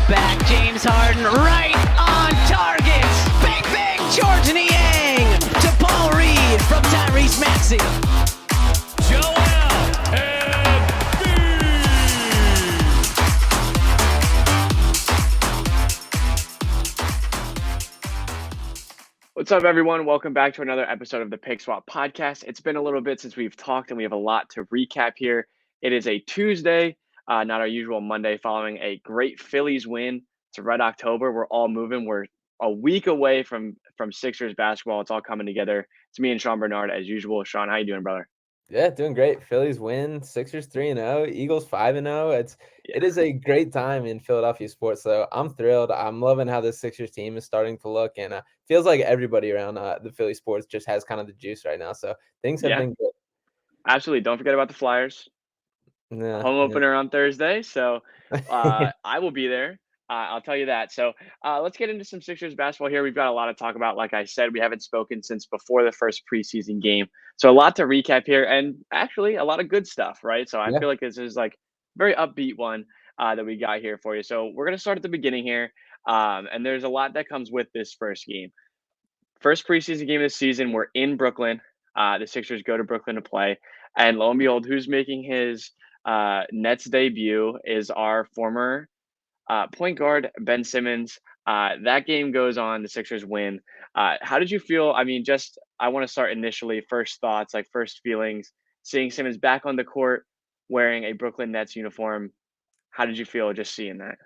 back. James Harden right on target. Bang, bang, George Niang to Paul Reed from Tyrese Maxey. Joel What's up, everyone? Welcome back to another episode of the Pick Swap Podcast. It's been a little bit since we've talked, and we have a lot to recap here. It is a Tuesday, not our usual Monday, following a great Phillies win. It's Red October. We're all moving. We're a week away from Sixers basketball. It's all coming together. It's me and Sean Barnard, as usual. Sean, how you doing, brother? Yeah, doing great. Phillies win, Sixers 3-0, Eagles 5-0. It is a great time in Philadelphia sports, so I'm thrilled. I'm loving how the Sixers team is starting to look, and feels like everybody around the Philly sports just has kind of the juice right now. So things have been good. Absolutely. Don't forget about the Flyers. Yeah, Home opener on Thursday, so yeah. I will be there. I'll tell you that. So let's get into some Sixers basketball here. We've got a lot to talk about. Like I said, we haven't spoken since before the first preseason game. So a lot to recap here, and actually a lot of good stuff, right? So I Yeah. feel like this is like a very upbeat one that we got here for you. So we're going to start at the beginning here. And there's a lot that comes with this first game. First preseason game of the season, we're in Brooklyn. The Sixers go to Brooklyn to play. And lo and behold, who's making his Nets debut is our former point guard, Ben Simmons. That game goes on. The Sixers win. How did you feel? I mean, I want to start initially. First thoughts, like first feelings, seeing Simmons back on the court wearing a Brooklyn Nets uniform. How did you feel just seeing that?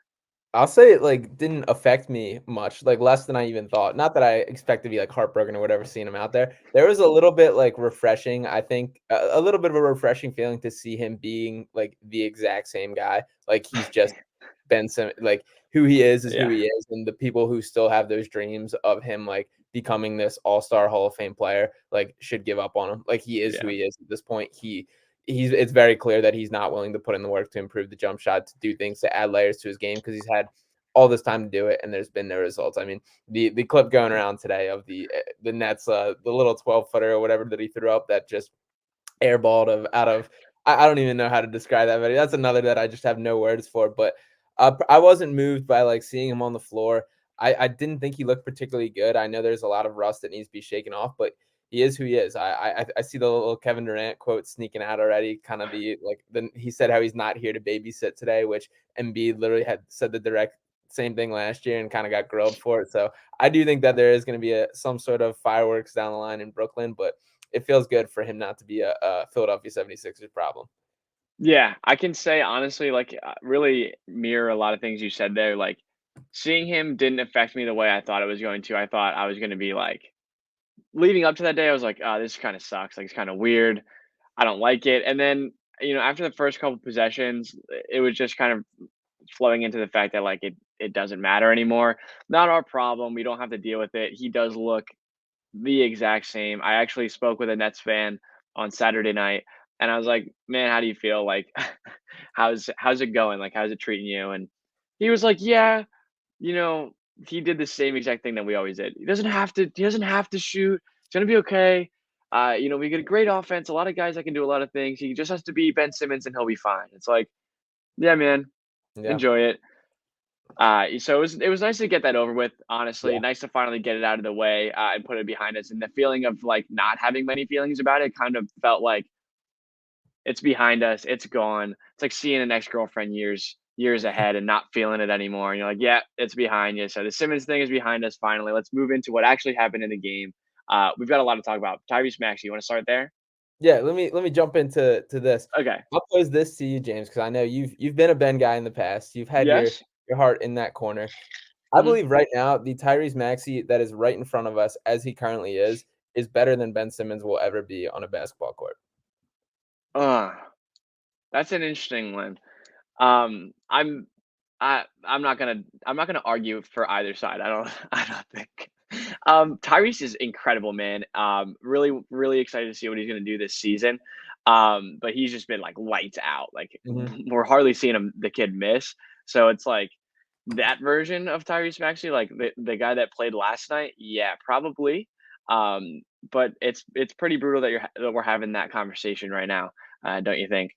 I'll say it didn't affect me much, less than I even thought. Not that I expect to be heartbroken or whatever seeing him out there. There was a little bit refreshing. I think a little bit of a refreshing feeling to see him being the exact same guy. He's just Ben Simmons. Who he is who Yeah. he is, and the people who still have those dreams of him becoming this all-star Hall of Fame player should give up on him. He is who he is at this point. It's very clear that he's not willing to put in the work to improve the jump shot, to do things to add layers to his game, because he's had all this time to do it and there's been no results. I mean, the clip going around today of the Nets, the little 12-footer or whatever that he threw up that just airballed out of I don't even know how to describe that, but that's another that I just have no words for. But I wasn't moved by seeing him on the floor. I didn't think he looked particularly good. I know there's a lot of rust that needs to be shaken off, but he is who he is. I see the little Kevin Durant quote sneaking out already. Kind of he said how he's not here to babysit today, which Embiid literally had said the direct same thing last year and kind of got grilled for it. So I do think that there is going to be some sort of fireworks down the line in Brooklyn, but it feels good for him not to be a Philadelphia 76ers problem. Yeah, I can say honestly, really mirror a lot of things you said there. Seeing him didn't affect me the way I thought it was going to. I thought I was going to be leading up to that day, I was like, oh, this kind of sucks. It's kind of weird. I don't like it. And then, after the first couple possessions, it was just kind of flowing into the fact that it doesn't matter anymore. Not our problem. We don't have to deal with it. He does look the exact same. I actually spoke with a Nets fan on Saturday night, and I was like, "Man, how do you feel? How's it going? How's it treating you?" And he was like, "Yeah, you know, he did the same exact thing that we always did. He doesn't have to. He doesn't have to shoot. It's gonna be okay. We get a great offense. A lot of guys that can do a lot of things. He just has to be Ben Simmons, and he'll be fine." It's like, yeah, man, Yeah. enjoy it. So it was nice to get that over with. Honestly, Yeah. nice to finally get it out of the way and put it behind us. And the feeling of not having many feelings about it kind of felt like it's behind us. It's gone. It's like seeing an ex-girlfriend years ahead and not feeling it anymore. And you're like, yeah, it's behind you. So the Simmons thing is behind us finally. Let's move into what actually happened in the game. We've got a lot to talk about. Tyrese Maxey, you want to start there? Yeah, let me jump into this. Okay. I'll pose this to you, James, because I know you've been a Ben guy in the past. You've had Yes. your heart in that corner. I Mhm. believe right now the Tyrese Maxey that is right in front of us, as he currently is better than Ben Simmons will ever be on a basketball court. That's an interesting one. Um, I'm I'm not gonna argue for either side. I don't I don't think. Tyrese is incredible, man. Really really excited to see what he's gonna do this season. But he's just been lights out. Mhm. We're hardly seeing the kid miss. So it's that version of Tyrese Maxey, the guy that played last night. Yeah, probably. But it's pretty brutal that we're having that conversation right now. Don't you think?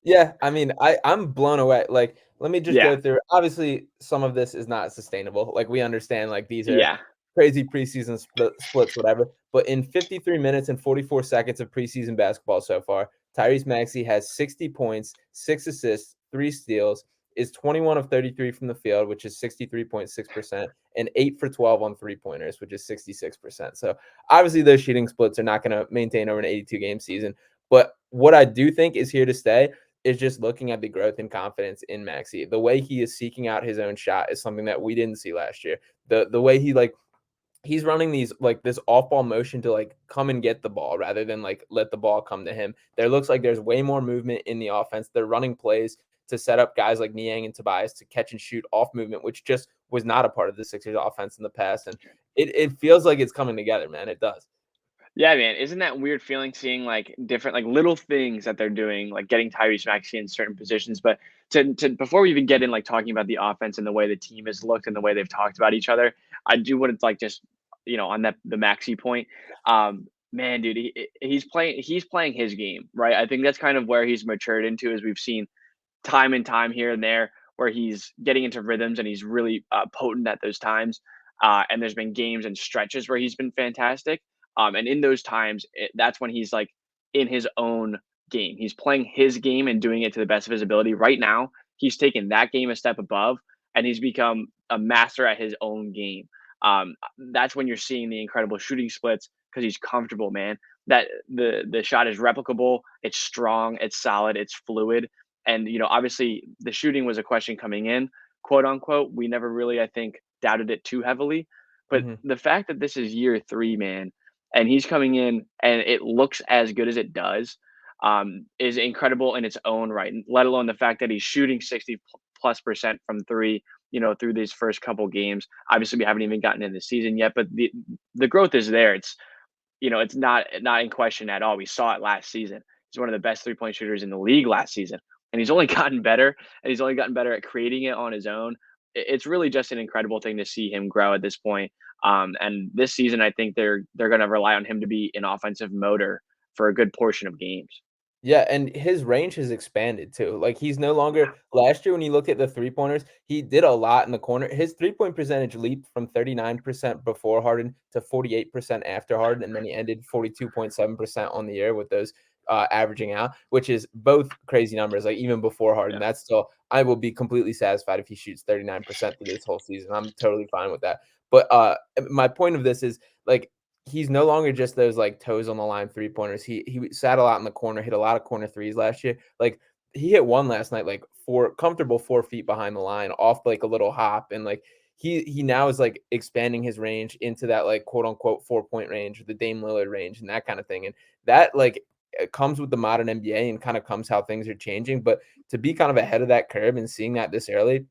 Yeah, I mean, I'm blown away. Like, let me just Yeah. go through. Obviously, some of this is not sustainable. Like, we understand, like, these are Yeah. crazy preseason splits, whatever. But in 53 minutes and 44 seconds of preseason basketball so far, Tyrese Maxey has 60 points, 6 assists, 3 steals, is 21 of 33 from the field, which is 63.6%, and 8 for 12 on 3-pointers, which is 66%. So obviously, those shooting splits are not going to maintain over an 82 game season. But what I do think is here to stay is just looking at the growth and confidence in Maxey. The way he is seeking out his own shot is something that we didn't see last year. The way he's running these like this off ball motion to like come and get the ball rather than like let the ball come to him. There looks like there's way more movement in the offense. They're running plays to set up guys like Niang and Tobias to catch and shoot off movement, which just was not a part of the Sixers offense in the past. And it feels like it's coming together, man. It does. Yeah, man. Isn't that weird feeling seeing like different like little things that they're doing, like getting Tyrese Maxey in certain positions. But to before we even get in like talking about the offense and the way the team has looked and the way they've talked about each other, I do want to like just on that the Maxey point. Man, dude, he's playing his game, right? I think that's kind of where he's matured into, as we've seen time and time here and there where he's getting into rhythms and he's really potent at those times. And there's been games and stretches where he's been fantastic. And in those times, that's when he's like in his own game. He's playing his game and doing it to the best of his ability. Right now, he's taken that game a step above and he's become a master at his own game. That's when you're seeing the incredible shooting splits because he's comfortable, man. That the shot is replicable, it's strong, it's solid, it's fluid, and obviously the shooting was a question coming in, quote unquote. We never really, I think, doubted it too heavily. But Mhm. the fact that this is year three, man, and he's coming in and it looks as good as it does, is incredible in its own right. Let alone the fact that he's shooting 60+% from three, through these first couple games. Obviously, we haven't even gotten in the season yet, but the growth is there. It's not in question at all. We saw it last season. He's one of the best three-point shooters in the league last season, and he's only gotten better, and he's only gotten better at creating it on his own. It's really just an incredible thing to see him grow at this point. And this season, I think they're going to rely on him to be an offensive motor for a good portion of games. Yeah, and his range has expanded too. Like he's no longer last year when you look at the three-pointers, he did a lot in the corner. His three-point percentage leaped from 39% before Harden to 48% after Harden, and then he ended 42.7% on the year with those averaging out, which is both crazy numbers. Like even before Harden, Yeah. that's still I will be completely satisfied if he shoots 39% through this whole season. I'm totally fine with that. But my point of this is like he's no longer just those like toes on the line three-pointers. He sat a lot in the corner, hit a lot of corner threes last year. Like he hit one last night, like comfortable 4 feet behind the line off like a little hop. And like he now is like expanding his range into that like quote unquote 4 point range, the Dame Lillard range, and that kind of thing. And that like it comes with the modern NBA and kind of comes how things are changing. But to be kind of ahead of that curve and seeing that this early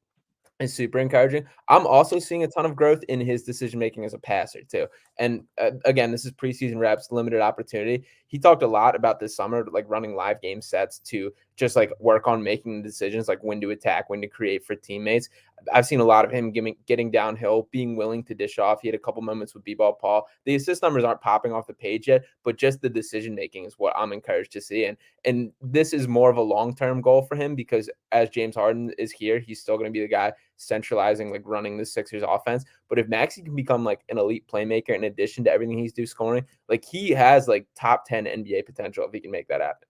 is super encouraging. I'm also seeing a ton of growth in his decision making as a passer too. And again, this is preseason reps, limited opportunity. He talked a lot about this summer, like running live game sets to just like work on making decisions, like when to attack, when to create for teammates. I've seen a lot of him getting downhill, being willing to dish off. He had a couple moments with B-ball Paul. The assist numbers aren't popping off the page yet, but just the decision making is what I'm encouraged to see. And this is more of a long-term goal for him because as James Harden is here, he's still going to be the guy centralizing, like running the Sixers offense. But if Maxey can become like an elite playmaker in addition to everything he's do scoring, like he has like top 10 NBA potential if he can make that happen.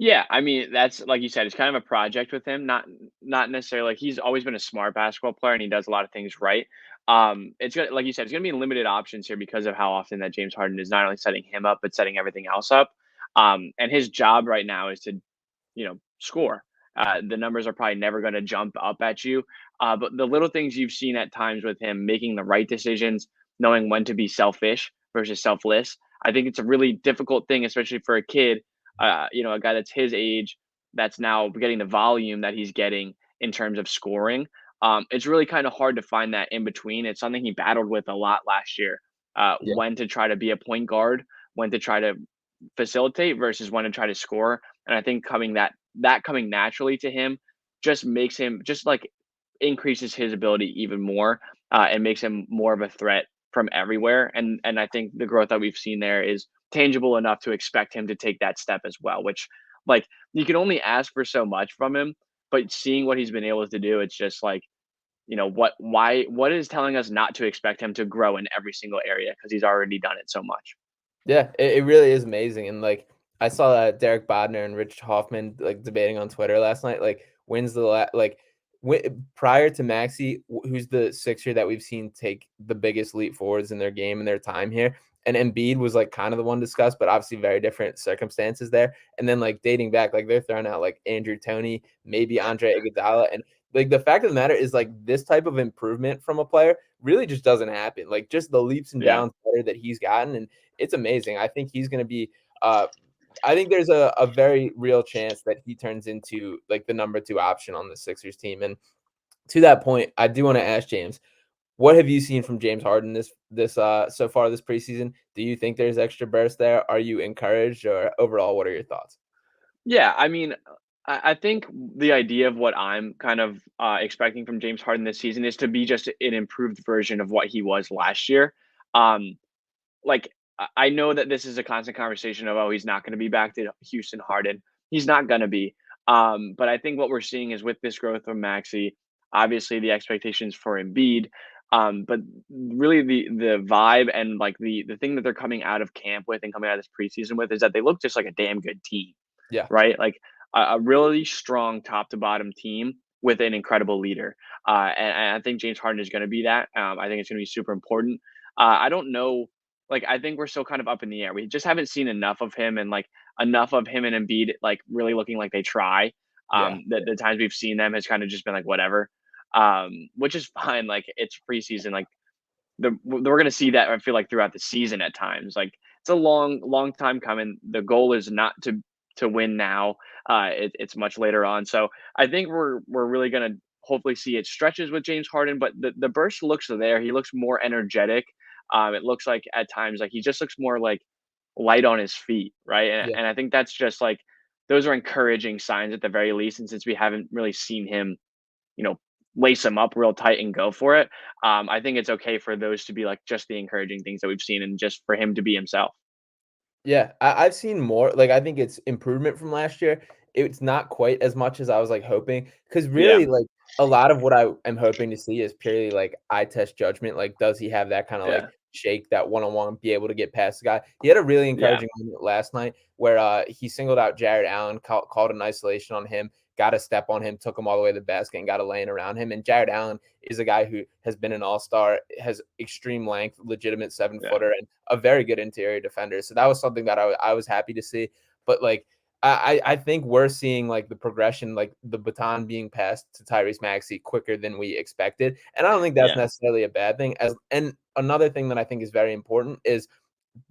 Yeah, I mean, that's like you said, it's kind of a project with him. Not necessarily like he's always been a smart basketball player and he does a lot of things right. It's gonna like you said, it's gonna be limited options here because of how often that James Harden is not only setting him up but setting everything else up. And his job right now is to score. The numbers are probably never going to jump up at you, but the little things you've seen at times with him making the right decisions, knowing when to be selfish versus selfless. I think it's a really difficult thing, especially for a kid, a guy that's his age, that's now getting the volume that he's getting in terms of scoring. It's really kind of hard to find that in between. It's something he battled with a lot last year. Yeah. When to try to be a point guard, when to try to facilitate versus when to try to score. And I think that coming naturally to him just makes him just like increases his ability even more, and makes him more of a threat from everywhere. And I think the growth that we've seen there is tangible enough to expect him to take that step as well, which Like, you can only ask for so much from him, but seeing what he's been able to do, it's just like, what is telling us not to expect him to grow in every single area because he's already done it so much. Yeah, it really is amazing. And like I saw that Derek Bodner and Rich Hoffman like debating on Twitter last night. Like, when's the prior to Maxey, who's the Sixer that we've seen take the biggest leap forwards in their game and their time here? And Embiid was like kind of the one discussed, but obviously very different circumstances there. And then like dating back, like they're throwing out like Andrew Toney, maybe Andre Iguodala, and like the fact of the matter is like this type of improvement from a player really just doesn't happen. Like just the leaps and Yeah. bounds better that he's gotten, and it's amazing. I think he's going to be. I think there's a very real chance that he turns into like the number 2 option on the Sixers team. And to that point, I do want to ask James, what have you seen from James Harden this so far this preseason? Do you think there's extra burst there? Are you encouraged, or overall, what are your thoughts? Yeah, I mean, I think the idea of what I'm kind of expecting from James Harden this season is to be just an improved version of what he was last year. Um, like I know that this is a constant conversation of, oh, he's not going to be back to Houston Harden. He's not going to be. But I think what we're seeing is with this growth of Maxi, obviously the expectations for Embiid, but really the vibe and like the thing that they're coming out of camp with and coming out of this preseason with is that they look just like a damn good team, Yeah. right? Like a really strong top to bottom team with an incredible leader. And I think James Harden is going to be that. I think it's going to be super important. I don't know. Like, I think we're still kind of up in the air. We just haven't seen enough of him and like enough of him and Embiid like really looking like they try. Yeah. The times we've seen them has kind of just been like whatever, which is fine. Like it's preseason. Like we're gonna see that. I feel like throughout the season at times. Like it's a long time coming. The goal is not to win now. It's much later on. So I think we're really gonna hopefully see it stretches with James Harden, but the burst looks there. He looks more energetic. It looks like at times like he just looks more like light on his feet, right? And, Yeah. and I think that's just like those are encouraging signs at the very least. And since we haven't really seen him, you know, lace him up real tight and go for it, I think it's okay for those to be like just the encouraging things that we've seen and just for him to be himself. Yeah, I've seen more. Like, I think it's improvement from last year. It's not quite as much as I was like hoping, because Yeah, really, like a lot of what I am hoping to see is purely like eye test judgment. Like, does he have that kind of yeah, like shake, that one on one, be able to get past the guy? He had a really yeah, encouraging moment last night where he singled out Jared Allen, called an isolation on him, got a step on him, took him all the way to the basket, and got a lane around him. And Jared Allen is a guy who has been an all-star, has extreme length, legitimate 7-footer, and a very good interior defender. So that was something that I was happy to see. But like I think we're seeing like the progression, like the baton being passed to Tyrese Maxey quicker than we expected. And I don't think that's yeah, necessarily a bad thing. And another thing that I think is very important is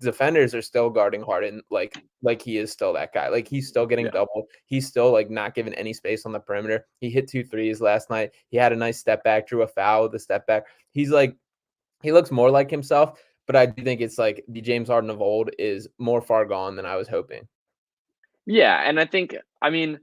defenders are still guarding Harden like he is still that guy. Like he's still getting yeah. double. He's still like not giving any space on the perimeter. He hit 2 threes last night. He had a nice step back, drew a foul with the step back. He's like he looks more like himself, but I do think it's like the James Harden of old is more far gone than I was hoping. Yeah, and I think, I mean,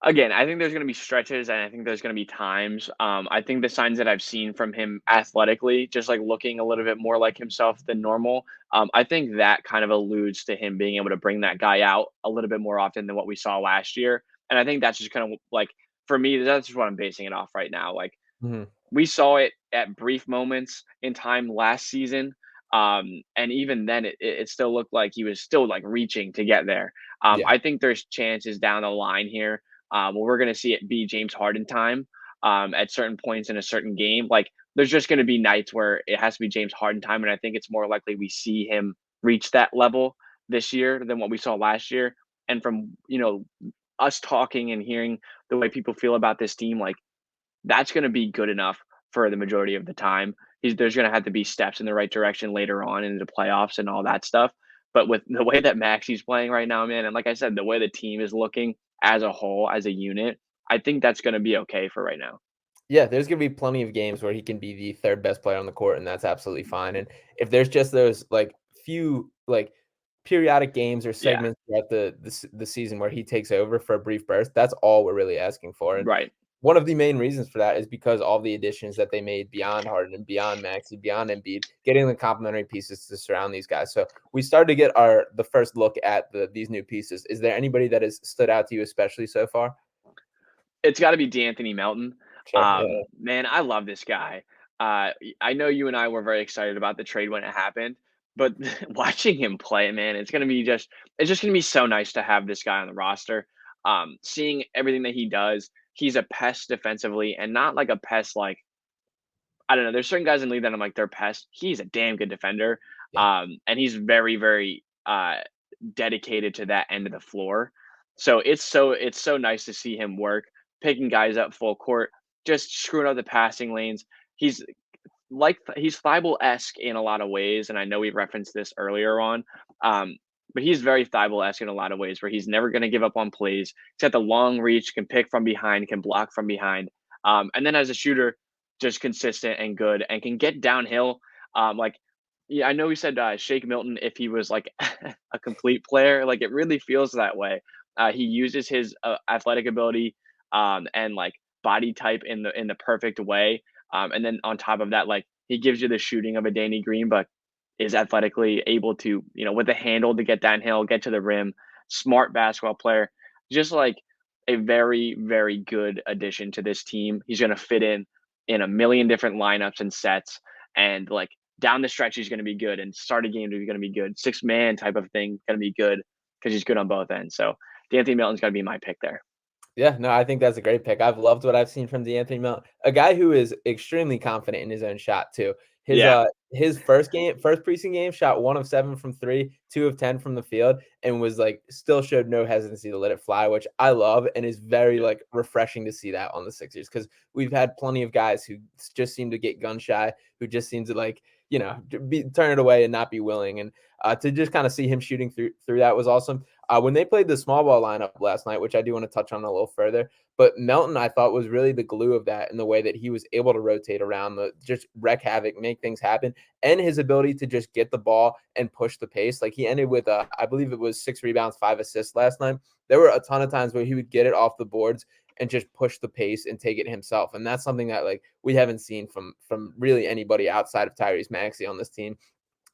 again, I think there's going to be stretches and I think there's going to be times. I think the signs that I've seen from him athletically, just like looking a little bit more like himself than normal, I think that kind of alludes to him being able to bring that guy out a little bit more often than what we saw last year. And I think that's just kind of like, for me, that's just what I'm basing it off right now. Like, Mhm. we saw it at brief moments in time last season. And even then, it still looked like he was still like reaching to get there. Yeah. I think there's chances down the line here where we're going to see it be James Harden time at certain points in a certain game. Like there's just going to be nights where it has to be James Harden time. And I think it's more likely we see him reach that level this year than what we saw last year. And from, us talking and hearing the way people feel about this team, like that's going to be good enough for the majority of the time. There's going to have to be steps in the right direction later on into the playoffs and all that stuff. But with the way that Maxi's playing right now, man, and like I said, the way the team is looking as a whole, as a unit, I think that's going to be okay for right now. Yeah, there's gonna be plenty of games where he can be the third best player on the court, and that's absolutely fine. And if there's just those like few like periodic games or Yeah, segments throughout the season where he takes over for a brief burst, that's all we're really asking for. And right. one of the main reasons for that is because all the additions that they made beyond Harden and beyond Maxey, beyond Embiid, getting the complementary pieces to surround these guys. So we started to get the first look at these new pieces. Is there anybody that has stood out to you especially so far? It's got to be D'Anthony Melton. Sure. Yeah. Man, I love this guy. I know you and I were very excited about the trade when it happened, but watching him play, man, it's just gonna be so nice to have this guy on the roster. Seeing everything that he does, he's a pest defensively, and not like a pest like I don't know. There's certain guys in the league that I'm like they're pests. He's a damn good defender, Yeah. and he's very, very dedicated to that end of the floor. So it's so nice to see him work, picking guys up full court, just screwing up the passing lanes. He's he's Thybulle-esque in a lot of ways, and I know we referenced this earlier on. But he's very Thybulle-esque in a lot of ways, where he's never going to give up on plays. He's got the long reach, can pick from behind, can block from behind, and then as a shooter, just consistent and good, and can get downhill. Like, yeah, I know we said Shake Milton if he was like a complete player. Like it really feels that way. He uses his athletic ability and like body type in the perfect way. And then on top of that, like he gives you the shooting of a Danny Green, but is athletically able to, with the handle to get downhill, get to the rim. Smart basketball player, just like a very, very good addition to this team. He's going to fit in a million different lineups and sets, and like down the stretch, he's going to be good, and start a game, he's going to be good. 6-man type of thing, going to be good because he's good on both ends. So D'Anthony Melton's got to be my pick there. Yeah, no, I think that's a great pick. I've loved what I've seen from D'Anthony Melton, a guy who is extremely confident in his own shot too. Yeah. His first preseason game, shot 1 of 7 from 3, 2 of 10 from the field, and was like still showed no hesitancy to let it fly, which I love, and is very like refreshing to see that on the Sixers, because we've had plenty of guys who just seem to get gun shy, who just seem to like turn it away and not be willing, and to just kind of see him shooting through that was awesome. When they played the small ball lineup last night, which I do want to touch on a little further, but Melton, I thought, was really the glue of that in the way that he was able to rotate around, just wreak havoc, make things happen, and his ability to just get the ball and push the pace. Like he ended with, I believe it was 6 rebounds, 5 assists last night. There were a ton of times where he would get it off the boards and just push the pace and take it himself. And that's something that like we haven't seen from really anybody outside of Tyrese Maxey on this team.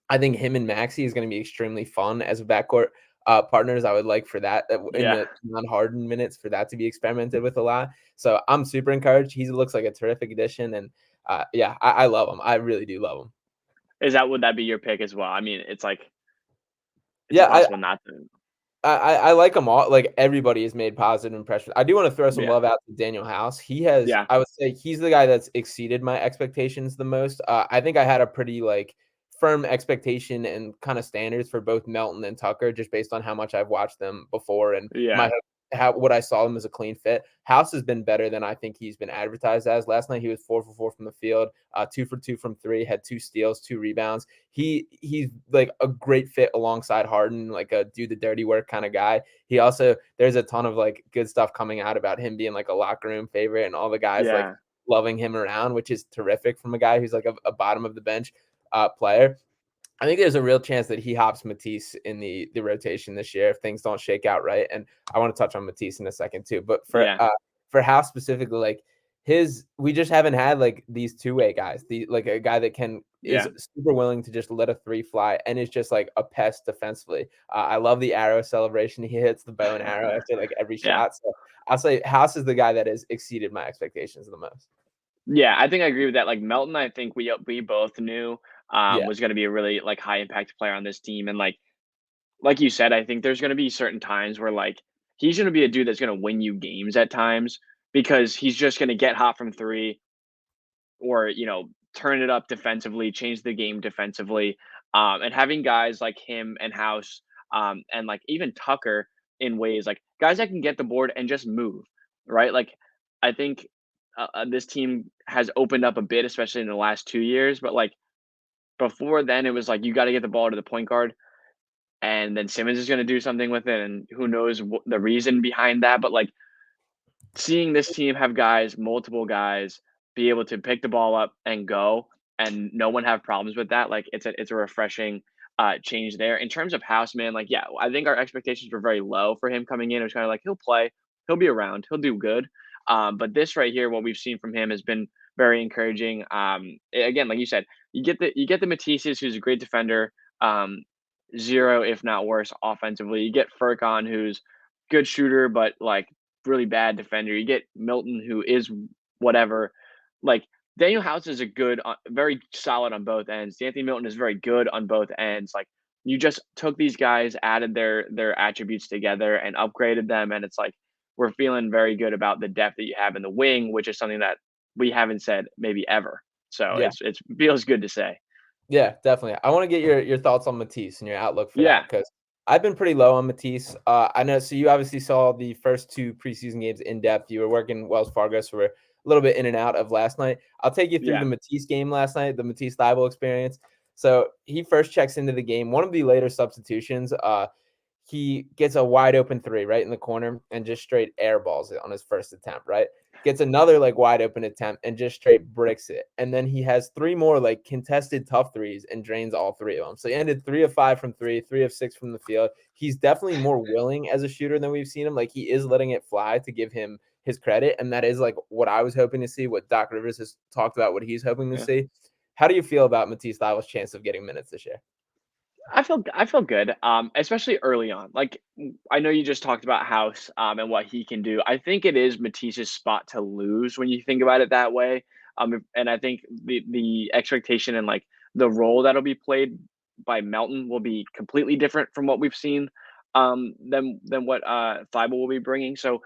I think him and Maxey is going to be extremely fun as a backcourt partners. I would like for that in the non-Harden minutes for that to be experimented with a lot. So I'm super encouraged. He looks like a terrific addition, and I love him. I really do love him. Would that be your pick as well? I mean, it's yeah, impossible not to. I like them all. Like everybody has made positive impressions. I do want to throw some love out to Danuel House. He has, I would say, he's the guy that's exceeded my expectations the most. I think I had a pretty like firm expectation and kind of standards for both Melton and Tucker, just based on how much I've watched them before and what I saw them as a clean fit. House has been better than I think he's been advertised as. Last night he was 4 for 4 from the field, 2 for 2 from 3, had 2 steals, 2 rebounds. He's like a great fit alongside Harden, like a do the dirty work kind of guy. He also, there's a ton of like good stuff coming out about him being like a locker room favorite and all the guys like loving him around, which is terrific from a guy who's like a bottom of the bench player. I think there's a real chance that he hops Matisse in the rotation this year if things don't shake out right. And I want to touch on Matisse in a second too. But for House specifically, like we just haven't had like these two-way guys. Like a guy that is super willing to just let a 3 fly and is just like a pest defensively. I love the arrow celebration. He hits the bow and arrow after like every shot. So I'll say House is the guy that has exceeded my expectations the most. Yeah, I think I agree with that. Like Melton, I think we both knew was going to be a really like high impact player on this team, and like you said, I think there's going to be certain times where like he's going to be a dude that's going to win you games at times because he's just going to get hot from 3, or turn it up defensively, change the game defensively, and having guys like him and House, and like even Tucker in ways like guys that can get the board and just move, right? Like I think this team has opened up a bit, especially in the last 2 years. But like before then, it was like you got to get the ball to the point guard, and then Simmons is going to do something with it, and who knows the reason behind that. But like seeing this team have multiple guys, be able to pick the ball up and go, and no one have problems with that. Like it's a refreshing change there. In terms of House, man, like I think our expectations were very low for him coming in. It was kind of like he'll play, he'll be around. He'll do good. But this right here, what we've seen from him has been very encouraging. Again, like you said, you get the Matisses, who's a great defender, zero if not worse offensively. You get Furkan, who's good shooter, but like really bad defender. You get Melton, who is whatever. Like Danuel House is a good, very solid on both ends. Anthony Melton is very good on both ends. Like you just took these guys, added their attributes together, and upgraded them, and it's like we're feeling very good about the depth that you have in the wing, which is something that we haven't said maybe ever. So Yeah. it feels good to say. Yeah, definitely. I want to get your thoughts on Matisse and your outlook for Yeah. that, because I've been pretty low on Matisse. I know. So you obviously saw the first 2 preseason games in depth. You were working Wells Fargo, so we're a little bit in and out of last night. I'll take you through Yeah. the Matisse game last night, the Matisse Thybulle experience. So he first checks into the game. One of the later substitutions, he gets a wide open 3 right in the corner and just straight airballs it on his first attempt, right? Gets another like wide open attempt and just straight bricks it. And then he has 3 more like contested tough threes and drains all 3 of them. So he ended 3 of 5 from 3, 3 of 6 from the field. He's definitely more willing as a shooter than we've seen him. Like he is letting it fly, to give him his credit. And that is like what I was hoping to see, what Doc Rivers has talked about, what he's hoping to see. How do you feel about Matisse Thybulle's chance of getting minutes this year? I feel good, especially early on. Like I know you just talked about House, and what he can do. I think it is Matisse's spot to lose when you think about it that way. And I think the expectation and like the role that'll be played by Melton will be completely different from what we've seen, than what Thybulle will be bringing. So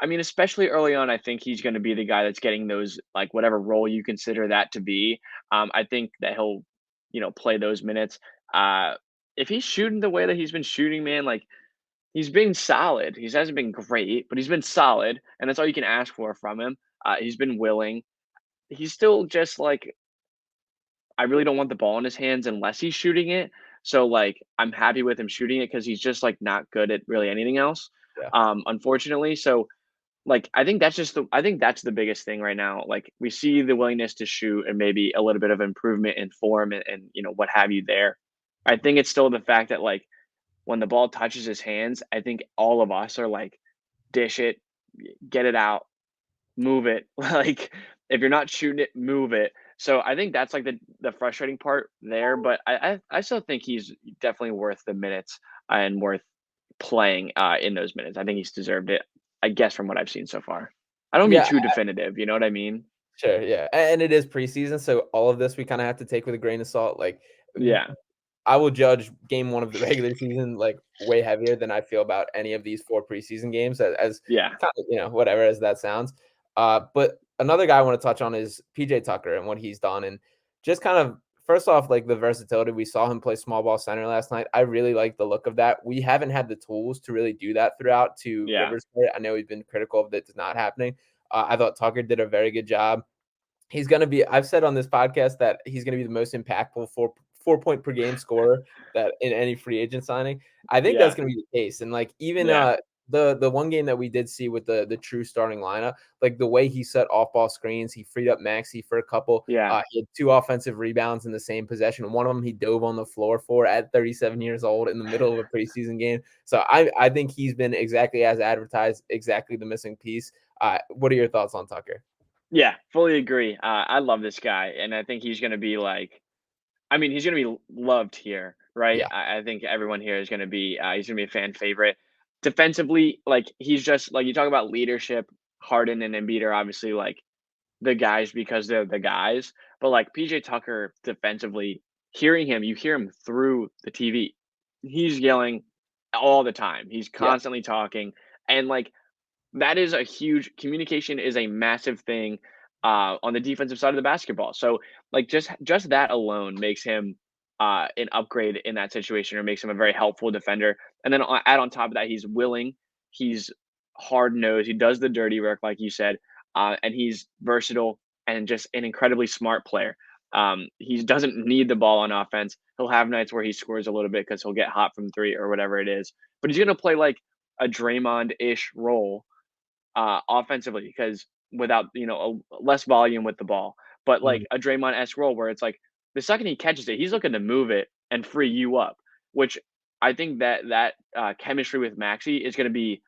I mean, especially early on, I think he's going to be the guy that's getting those, like whatever role you consider that to be. I think that he'll, play those minutes. Uh, if he's shooting the way that he's been shooting, man, like he's been solid. He hasn't been great, but he's been solid, and that's all you can ask for from him. He's been willing. He's still just like, I really don't want the ball in his hands unless he's shooting it. So like, I'm happy with him shooting it because he's just like not good at really anything else. Yeah. Unfortunately, so like, I think that's the biggest thing right now. Like, we see the willingness to shoot and maybe a little bit of improvement in form and what have you there. I think it's still the fact that, like, when the ball touches his hands, I think all of us are like, dish it, get it out, move it. Like, if you're not shooting it, move it. So I think that's like the frustrating part there. But I still think he's definitely worth the minutes and worth playing in those minutes. I think he's deserved it, I guess, from what I've seen so far. I don't mean Yeah, too definitive, you know what I mean? sure. Yeah. And it is preseason. So all of this we kind of have to take with a grain of salt. Like, Yeah. I will judge game 1 of the regular season like way heavier than I feel about any of these 4 preseason games, as Yeah. kind of, whatever as that sounds. But another guy I want to touch on is PJ Tucker and what he's done. And just kind of, first off, like the versatility. We saw him play small ball center last night. I really like the look of that. We haven't had the tools to really do that throughout to Yeah. Rivers. I know we've been critical of that not happening. I thought Tucker did a very good job. He's going to be, I've said on this podcast that he's going to be the most impactful four-point per game scorer that in any free agent signing. I think that's Yeah. going to be the case. And like, even Yeah. the one game that we did see with the true starting lineup, like the way he set off ball screens, he freed up Maxey for a couple. Yeah. He had 2 offensive rebounds in the same possession. One of them he dove on the floor for at 37 years old in the middle of a preseason game. So I think he's been exactly as advertised, exactly the missing piece. What are your thoughts on Tucker? Yeah, fully agree. I love this guy, and I think he's going to be like, I mean, he's going to be loved here, right? Yeah. I think everyone here is going to be, he's going to be a fan favorite. Defensively, like, he's just, like, you talk about leadership, Harden and Embiid are obviously, like, the guys because they're the guys. But, like, PJ Tucker defensively, hearing him, you hear him through the TV. He's yelling all the time. He's Yeah. constantly talking. And, like, that is a huge communication is a massive thing on the defensive side of the basketball. So like just that alone makes him an upgrade in that situation, or makes him a very helpful defender. And then add on top of that, he's willing, he's hard nosed, he does the dirty work, like you said, and he's versatile and just an incredibly smart player. He doesn't need the ball on offense. He'll have nights where he scores a little bit because he'll get hot from 3 or whatever it is, but he's going to play like a Draymond-ish role offensively, because without less volume with the ball, but like Mhm. a Draymond-esque role where it's like the second he catches it, he's looking to move it and free you up. Which I think that chemistry with Maxey is going to be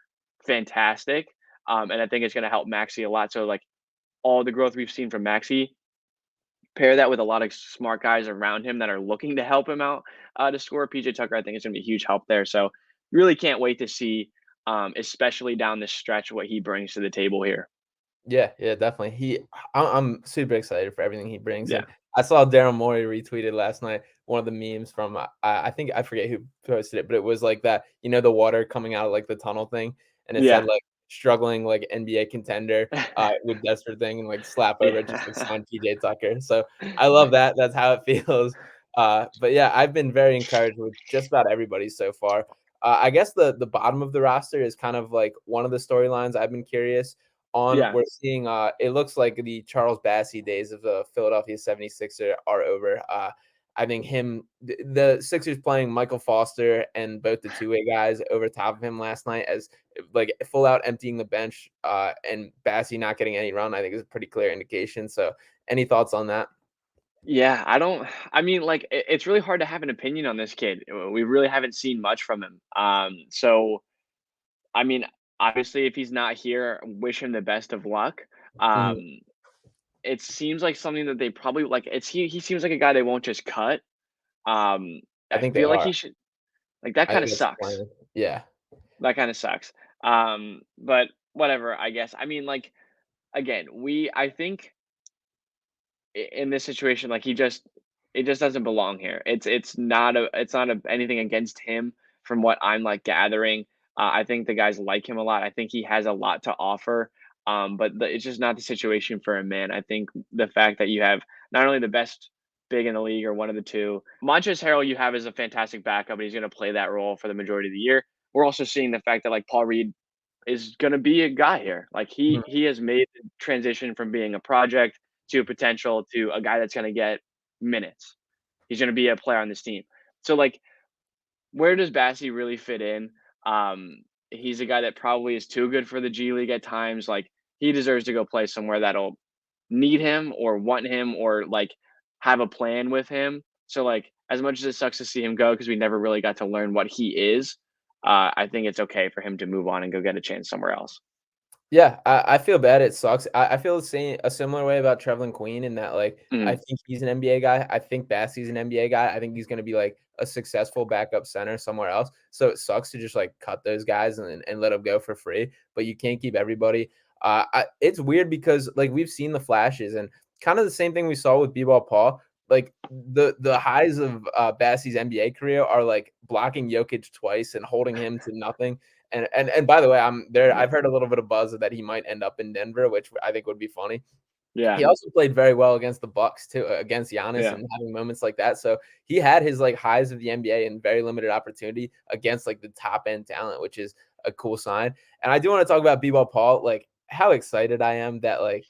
fantastic. And I think it's going to help Maxey a lot. So like all the growth we've seen from Maxey, pair that with a lot of smart guys around him that are looking to help him out to score. PJ Tucker, I think, is going to be a huge help there. So really can't wait to see, especially down the stretch, what he brings to the table here. Yeah, definitely. I'm super excited for everything he brings. Yeah. And I saw Daryl Morey retweeted last night one of the memes from I think I forget who posted it, but it was like that, the water coming out of like the tunnel thing, and it said Yeah. like struggling like NBA contender with desperate thing and like slap over it, just like Yeah. sign PJ Tucker. So I love that. That's how it feels. But yeah, I've been very encouraged with just about everybody so far. I guess the bottom of the roster is kind of like one of the storylines I've been curious on. Yeah. We're seeing it looks like the Charles Bassey days of the Philadelphia 76er are over. I think the Sixers playing Michael Foster and both the two-way guys over top of him last night as like full out emptying the bench and Bassey not getting any run, I think is a pretty clear indication. So any thoughts on that? Yeah, I mean, like, it's really hard to have an opinion on this kid. We really haven't seen much from him. So, I mean, obviously, if he's not here, wish him the best of luck. Mhm. Um, it seems like something that they probably like. He seems like a guy they won't just cut. I I think they feel like are. he should. Like that I kind think of that's the sucks. plan. Yeah. That kind of sucks. But whatever. I guess. I mean, like again, I think in this situation, like it just doesn't belong here. It's not anything against him from what I'm like gathering. I think the guys like him a lot. I think he has a lot to offer. It's just not the situation for a man. I think the fact that you have not only the best big in the league or one of the two, Montrezl Harrell you have as a fantastic backup, and he's going to play that role for the majority of the year. We're also seeing the fact that like Paul Reed is going to be a guy here. Like Mhm. he has made the transition from being a project to a potential to a guy that's going to get minutes. He's going to be a player on this team. So like, where does Bassey really fit in? He's a guy that probably is too good for the G League at times. Like he deserves to go play somewhere that'll need him or want him or like have a plan with him. So like, as much as it sucks to see him go because we never really got to learn what he is, I think it's okay for him to move on and go get a chance somewhere else. Yeah, I feel bad. It sucks. I feel a similar way about Trevlin Queen in that, like, I Mhm. think he's an NBA guy. I think Bassey's an NBA guy. I think he's going to be like a successful backup center somewhere else. So it sucks to just like cut those guys and let them go for free. But you can't keep everybody. It's weird because like we've seen the flashes and kind of the same thing we saw with B-Ball Paul. Like the highs of Bassey's NBA career are like blocking Jokic twice and holding him to nothing. And by the way, I'm there. Yeah. I've heard a little bit of buzz that he might end up in Denver, which I think would be funny. Yeah. He also played very well against the Bucks too, against Giannis Yeah. and having moments like that. So he had his like highs of the NBA and very limited opportunity against like the top end talent, which is a cool sign. And I do want to talk about B-Ball Paul, like how excited I am that like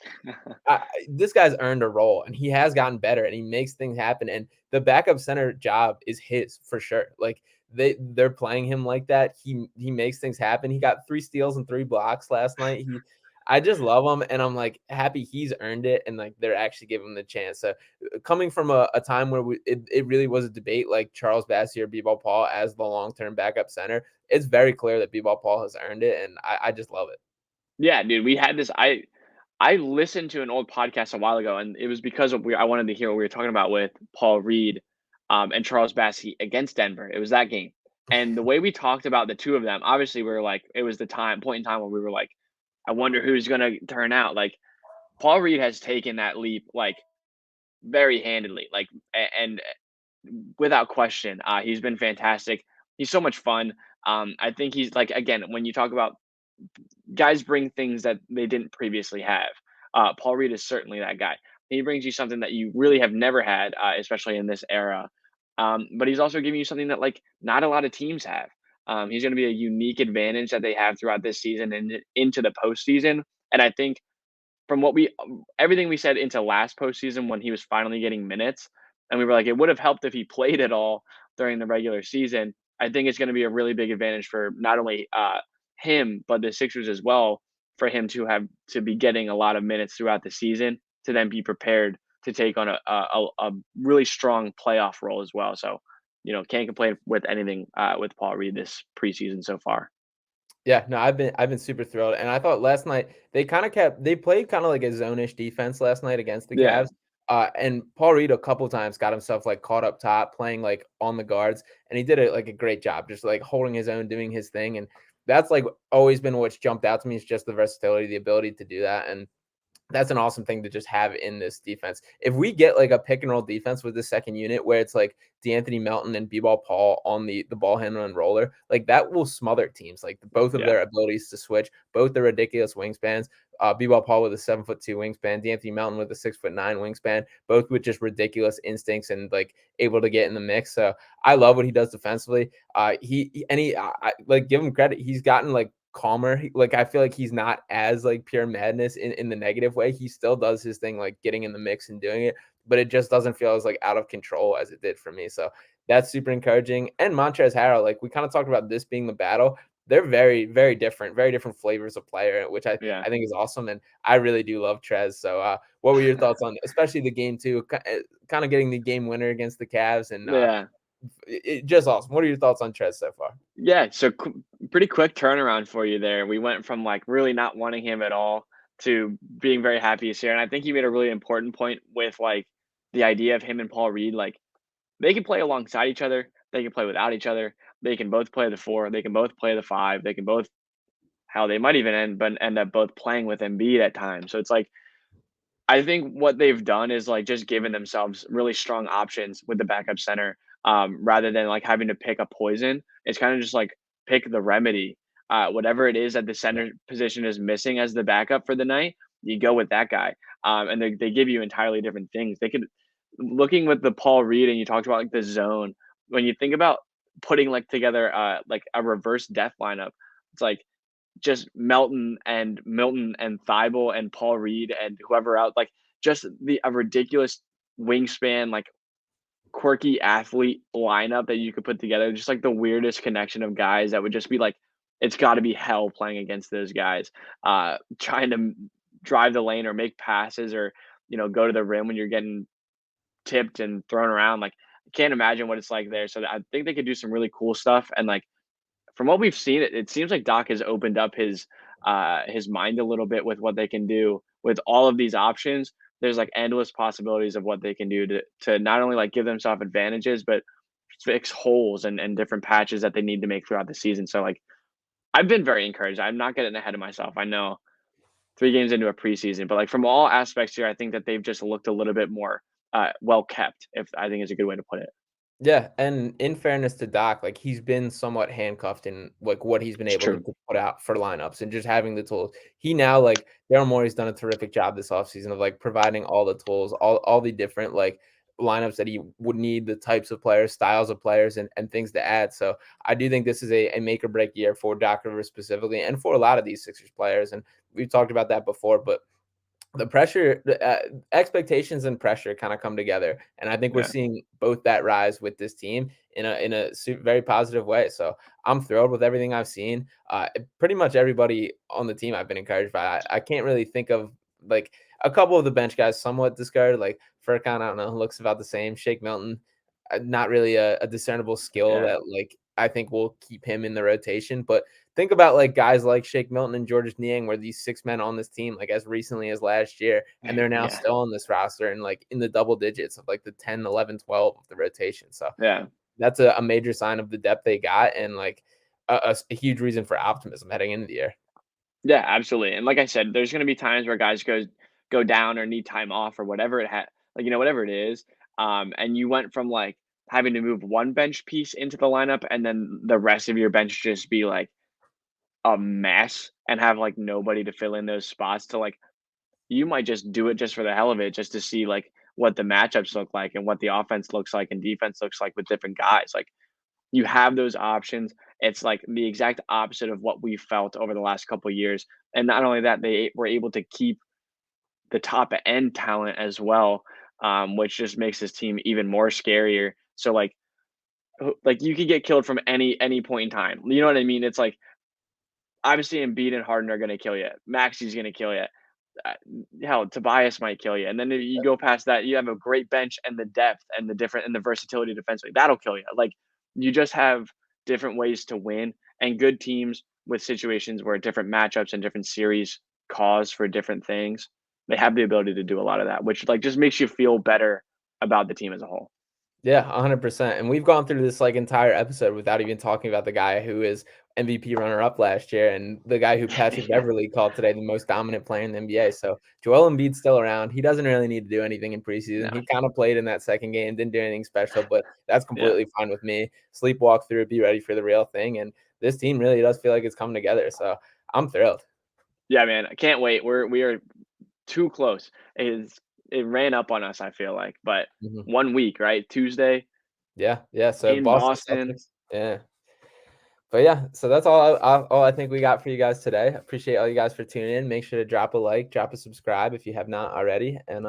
this guy's earned a role and he has gotten better and he makes things happen. And the backup center job is his for sure. Like they're playing him like that. He makes things happen. He got 3 steals and 3 blocks last night. I just love him and I'm like happy he's earned it and like they're actually giving him the chance. So coming from a time where it really was a debate like Charles Bassey or B-Ball Paul as the long-term backup center, it's very clear that B-Ball Paul has earned it and I just love it. Yeah, dude, we had this. I listened to an old podcast a while ago, and it was because I wanted to hear what we were talking about with Paul Reed, and Charles Bassey against Denver. It was that game, and the way we talked about the two of them, obviously, we were like, it was the point in time where we were like, I wonder who's gonna turn out. Like Paul Reed has taken that leap like very handedly, like and without question, he's been fantastic. He's so much fun. I think he's like again when you talk about guys bring things that they didn't previously have. Paul Reed is certainly that guy. He brings you something that you really have never had, especially in this era. But he's also giving you something that like not a lot of teams have. He's going to be a unique advantage that they have throughout this season and into the postseason. And I think from what everything we said into last postseason when he was finally getting minutes, and we were like, it would have helped if he played at all during the regular season. I think it's going to be a really big advantage for not only him but the Sixers as well for him to have to be getting a lot of minutes throughout the season to then be prepared to take on a really strong playoff role as well. So, can't complain with anything with Paul Reed this preseason so far. Yeah, no, I've been super thrilled, and I thought last night they played kind of like a zone-ish defense last night against the Yeah, Cavs. And Paul Reed a couple times got himself like caught up top, playing like on the guards, and he did it like a great job, just like holding his own, doing his thing, and that's like always been what's jumped out to me is just the versatility, the ability to do that, and that's an awesome thing to just have in this defense. If we get like a pick and roll defense with the second unit where it's like DeAnthony Melton and B-ball Paul on the ball handler and roller, like that will smother teams. Like both of yeah, their abilities to switch, both the ridiculous wingspans. B-ball Paul with a 7'2" wingspan, DeAnthony Melton with a 6'9" wingspan, both with just ridiculous instincts and like able to get in the mix. So I love what he does defensively. Like give him credit. He's gotten like calmer. Like I feel like he's not as like pure madness in the negative way. He still does his thing, like getting in the mix and doing it, but it just doesn't feel as like out of control as it did for me. So that's super encouraging. And Montrezl Harrell, like we kind of talked about this being the battle. They're very different flavors of player, which I, yeah. I think is awesome. And I really do love Trez. So what were your thoughts on especially the game two, kind of getting the game winner against the Cavs and Yeah. just awesome. What are your thoughts on Trez so far? Yeah, so pretty quick turnaround for you there. We went from like really not wanting him at all to being very happy he's here. And I think you made a really important point with like the idea of him and Paul Reed. Like they can play alongside each other, they can play without each other, they can both play the four, they can both play the five, they can both how they might even end up both playing with Embiid at times. So it's like I think what they've done is like just given themselves really strong options with the backup center, rather than like having to pick a poison. It's kind of just like pick the remedy. Whatever it is that the center position is missing as the backup for the night, you go with that guy. And they give you entirely different things. They could looking with the Paul Reed and you talked about like the zone. When you think about putting like together like a reverse death lineup, it's like just Milton and Thybulle and Paul Reed and whoever else, like just the a ridiculous wingspan, like quirky athlete lineup that you could put together. Just like the weirdest connection of guys that would just be like, it's got to be hell playing against those guys, trying to drive the lane or make passes or go to the rim when you're getting tipped and thrown around. Like I can't imagine what it's like there. So I think they could do some really cool stuff and like from what we've seen, it seems like Doc has opened up his mind a little bit with what they can do with all of these options. There's like endless possibilities of what they can do to not only like give themselves advantages, but fix holes and different patches that they need to make throughout the season. So like I've been very encouraged. I'm not getting ahead of myself. I know 3 games into a preseason, but like from all aspects here, I think that they've just looked a little bit more well kept. If I think is a good way to put it. Yeah, and in fairness to Doc, like he's been somewhat handcuffed in like what he's been It's able to true. put out for lineups and just having the tools. He now like Daryl Morey's done a terrific job this offseason of like providing all the tools, all the different like lineups that he would need, the types of players, styles of players, and things to add. So I do think this is a make or break year for Doc Rivers specifically and for a lot of these Sixers players. And we've talked about that before, but the pressure, expectations and pressure kind of come together, and I think we're Yeah. seeing both that rise with this team in a very positive way. So I'm thrilled with everything I've seen. Pretty much everybody on the team I've been encouraged by. I can't really think of like a couple of the bench guys somewhat discarded. Like Furkan, I don't know, looks about the same. Shake Milton, not really a discernible skill Yeah. that like I think will keep him in the rotation, but think about like guys like Shake Milton and Georges Niang were these 6 men on this team like as recently as last year, and they're now Yeah. still on this roster and like in the double digits of like the 10, 11, 12 of the rotation. So Yeah. that's a major sign of the depth they got and like a huge reason for optimism heading into the year. Yeah, absolutely. And like I said, there's going to be times where guys go down or need time off or whatever whatever it is. And you went from like having to move one bench piece into the lineup and then the rest of your bench just be like a mess and have like nobody to fill in those spots to like you might just do it just for the hell of it, just to see like what the matchups look like and what the offense looks like and defense looks like with different guys. Like you have those options. It's like the exact opposite of what we felt over the last couple of years. And not only that, they were able to keep the top end talent as well, which just makes this team even more scarier. So like you could get killed from any point in time. You know what I mean? It's like obviously Embiid and Harden are going to kill you. Maxey's going to kill you. Uh, Hell, Tobias might kill you. And then if you go past that, you have a great bench and the depth and the versatility defensively. That'll kill you. Like you just have different ways to win and good teams with situations where different matchups and different series cause for different things. They have the ability to do a lot of that, which like just makes you feel better about the team as a whole. Yeah, 100%. And we've gone through this like entire episode without even talking about the guy who is MVP runner-up last year and the guy who Patrick Yeah. Beverley called today the most dominant player in the NBA. So Joel Embiid's still around. He doesn't really need to do anything in preseason. No. He kind of played in that second game, didn't do anything special, but that's Yeah. completely fine with me. Sleepwalk through it, be ready for the real thing. And this team really does feel like it's coming together. So I'm thrilled. Yeah, man. I can't wait. We are too close. It ran up on us, I feel like. But 1 week, right? Tuesday Yeah. So in Boston Boston. Celtics. Yeah. But yeah, so that's all I think we got for you guys today. Appreciate all you guys for tuning in. Make sure to drop a like, drop a subscribe if you have not already, and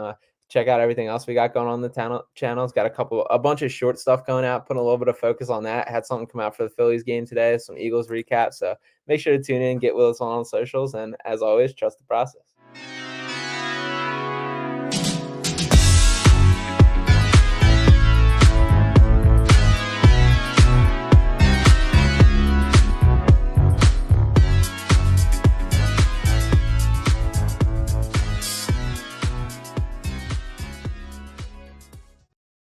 check out everything else we got going on the channels. Got a bunch of short stuff going out, putting a little bit of focus on that. Had something come out for the Phillies game today, some Eagles recap. So make sure to tune in, get with us on socials, and as always, trust the process.